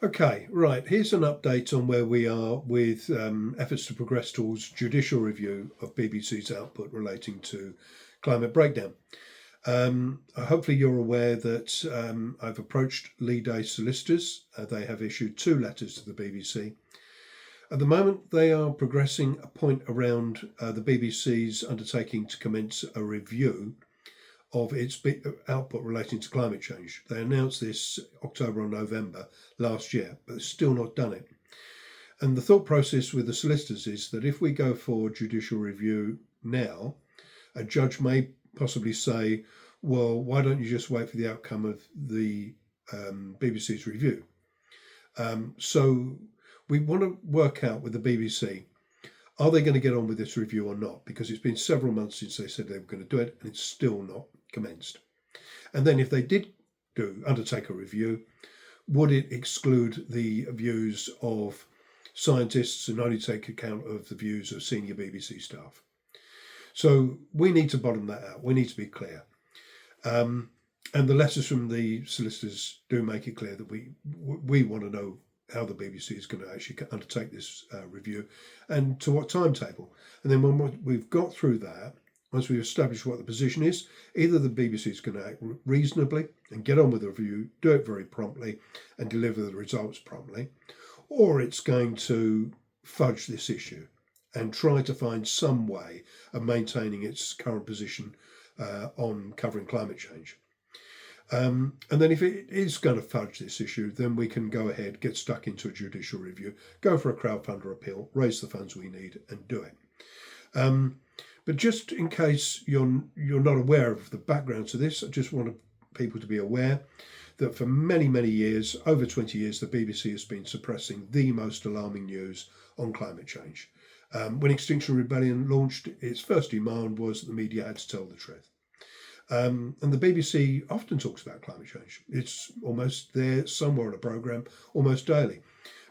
Okay, right. Here's an update on where we are with efforts to progress towards judicial review of BBC's output relating to climate breakdown. Hopefully you're aware that I've approached Leigh Day Solicitors. They have issued 2 letters to the BBC. At the moment, they are progressing a point around the BBC's undertaking to commence a review of its output relating to climate change. They announced this October or November last year, but they've still not done it. And the thought process with the solicitors is that if we go for judicial review now, a judge may possibly say, well, why don't you just wait for the outcome of the BBC's review? So we want to work out with the BBC, are they going to get on with this review or not? Because it's been several months since they said they were going to do it, and it's still not commenced. And then if they did undertake a review, would it exclude the views of scientists and only take account of the views of senior BBC staff? So we need to bottom that out. We need to be clear. And the letters from the solicitors do make it clear that we want to know how the BBC is going to actually undertake this review and to what timetable. And then when we've got through that, once we've established what the position is, either the BBC is going to act reasonably and get on with the review, do it very promptly and deliver the results promptly, or it's going to fudge this issue and try to find some way of maintaining its current position on covering climate change. And then if it is going to fudge this issue, then we can go ahead, get stuck into a judicial review, go for a crowdfunder appeal, raise the funds we need and do it. But just in case you're not aware of the background to this, I just want people to be aware that for many, many years, over 20 years, the BBC has been suppressing the most alarming news on climate change. When Extinction Rebellion launched, its first demand was that the media had to tell the truth. And the BBC often talks about climate change. It's almost there somewhere on a programme, almost daily.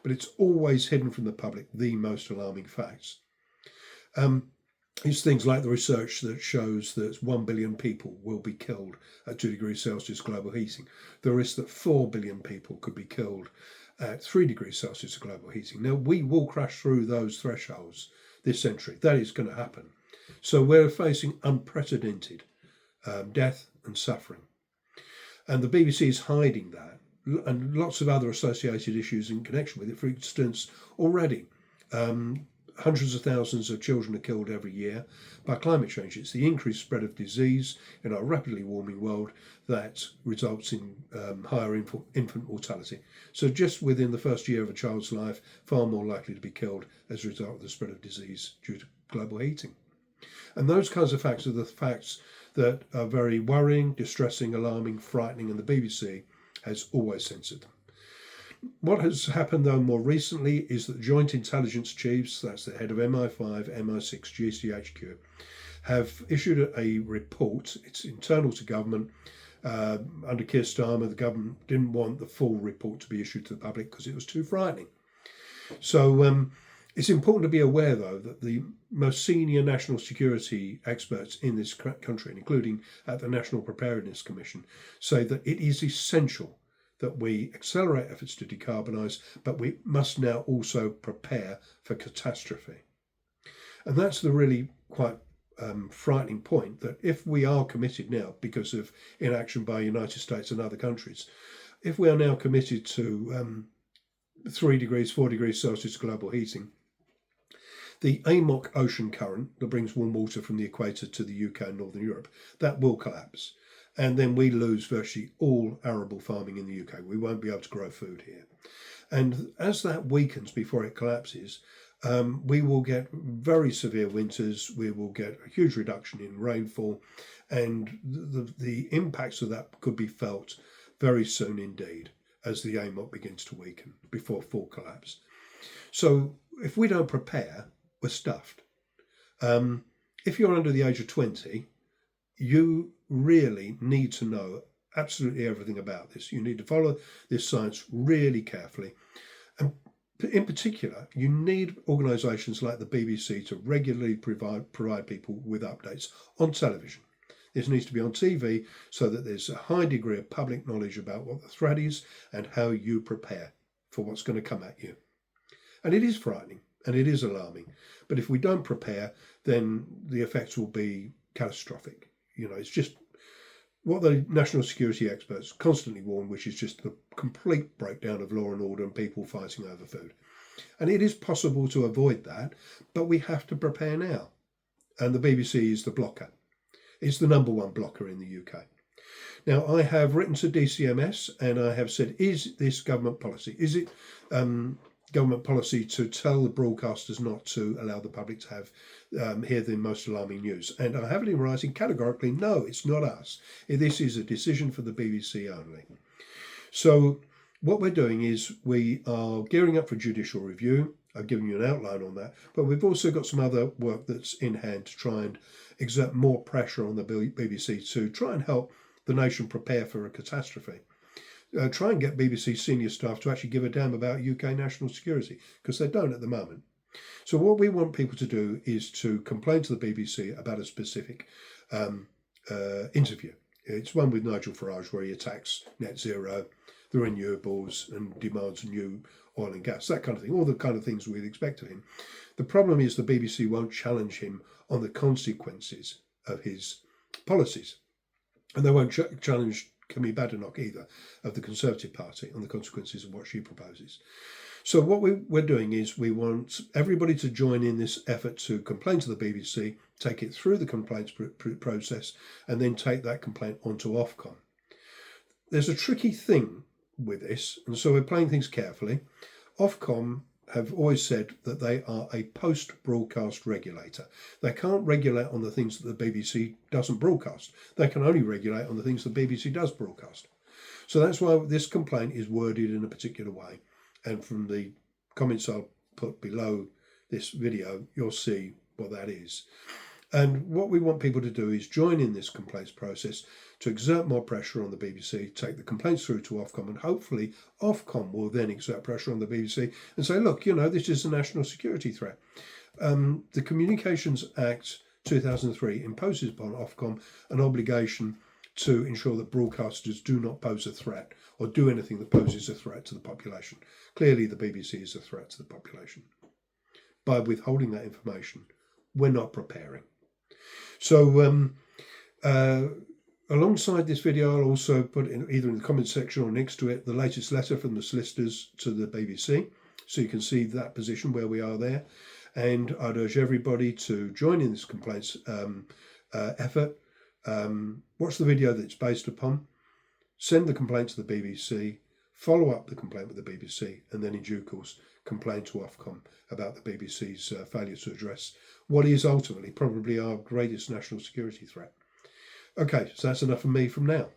But it's always hidden from the public the most alarming facts. It's things like the research that shows that 1 billion people will be killed at 2 degrees Celsius global heating. The risk that 4 billion people could be killed at 3 degrees Celsius of global heating. Now, we will crash through those thresholds this century. That is going to happen. So we're facing unprecedented death and suffering. And the BBC is hiding that, and lots of other associated issues in connection with it. For instance, already hundreds of thousands of children are killed every year by climate change. It's the increased spread of disease in our rapidly warming world that results in higher infant mortality. So just within the first year of a child's life, far more likely to be killed as a result of the spread of disease due to global heating. And those kinds of facts are the facts that are very worrying, distressing, alarming, frightening, and the BBC has always censored them. What has happened, though, more recently is that Joint Intelligence Chiefs, that's the head of MI5, MI6, GCHQ, have issued a report. It's internal to government. Under Keir Starmer, the government didn't want the full report to be issued to the public because it was too frightening. So it's important to be aware, though, that the most senior national security experts in this country, including at the National Preparedness Commission, say that it is essential that we accelerate efforts to decarbonise, but we must now also prepare for catastrophe. And that's the really quite frightening point, that if we are committed now, because of inaction by the United States and other countries, if we are now committed to 3 degrees, 4 degrees Celsius global heating, the AMOC ocean current that brings warm water from the equator to the UK and Northern Europe, that will collapse. And then we lose virtually all arable farming in the UK. We won't be able to grow food here. And as that weakens before it collapses, we will get very severe winters. We will get a huge reduction in rainfall. And the impacts of that could be felt very soon indeed as the AMOC begins to weaken before full collapse. So if we don't prepare, we're stuffed. If you're under the age of 20, you really need to know absolutely everything about this. You need to follow this science really carefully. And in particular, you need organisations like the BBC to regularly provide people with updates on television. This needs to be on TV so that there's a high degree of public knowledge about what the threat is and how you prepare. for what's going to come at you. And it is frightening and it is alarming. But if we don't prepare, then the effects will be catastrophic. It's just what the national security experts constantly warn, which is just the complete breakdown of law and order and people fighting over food. And it is possible to avoid that, but we have to prepare now. And the BBC is the blocker. It's the number one blocker in the UK. Now, I have written to DCMS and I have said, is this government policy? Is it government policy to tell the broadcasters not to allow the public to have hear the most alarming news? And I have it in writing categorically, no, it's not us. This is a decision for the BBC only. So what we're doing is we are gearing up for judicial review. I've given you an outline on that, but we've also got some other work that's in hand to try and exert more pressure on the BBC to try and help the nation prepare for a catastrophe. Try and get BBC senior staff to actually give a damn about UK national security, because they don't at the moment. So what we want people to do is to complain to the BBC about a specific interview. It's one with Nigel Farage where he attacks net zero, the renewables, and demands new oil and gas, that kind of thing, all the kind of things we'd expect of him. The problem is the BBC won't challenge him on the consequences of his policies. And they won't challenge Camille Badenoch either, of the Conservative Party, on the consequences of what she proposes. So what we're doing is we want everybody to join in this effort to complain to the BBC, take it through the complaints process, and then take that complaint onto Ofcom. There's a tricky thing with this, and so we're playing things carefully. Ofcom have always said that they are a post-broadcast regulator. They can't regulate on the things that the BBC doesn't broadcast. They can only regulate on the things the BBC does broadcast. So that's why this complaint is worded in a particular way. And from the comments I'll put below this video, you'll see what that is. And what we want people to do is join in this complaints process to exert more pressure on the BBC, take the complaints through to Ofcom, and hopefully Ofcom will then exert pressure on the BBC and say, look, this is a national security threat. The Communications Act 2003 imposes upon Ofcom an obligation to ensure that broadcasters do not pose a threat or do anything that poses a threat to the population. Clearly, the BBC is a threat to the population. By withholding that information, we're not preparing. So alongside this video, I'll also put in either in the comments section or next to it the latest letter from the solicitors to the BBC, so you can see that position where we are there. And I'd urge everybody to join in this complaints effort. Watch the video that it's based upon, send the complaint to the BBC, follow up the complaint with the BBC, and then in due course complain to Ofcom about the BBC's failure to address what is ultimately probably our greatest national security threat. Okay, so that's enough from me from now.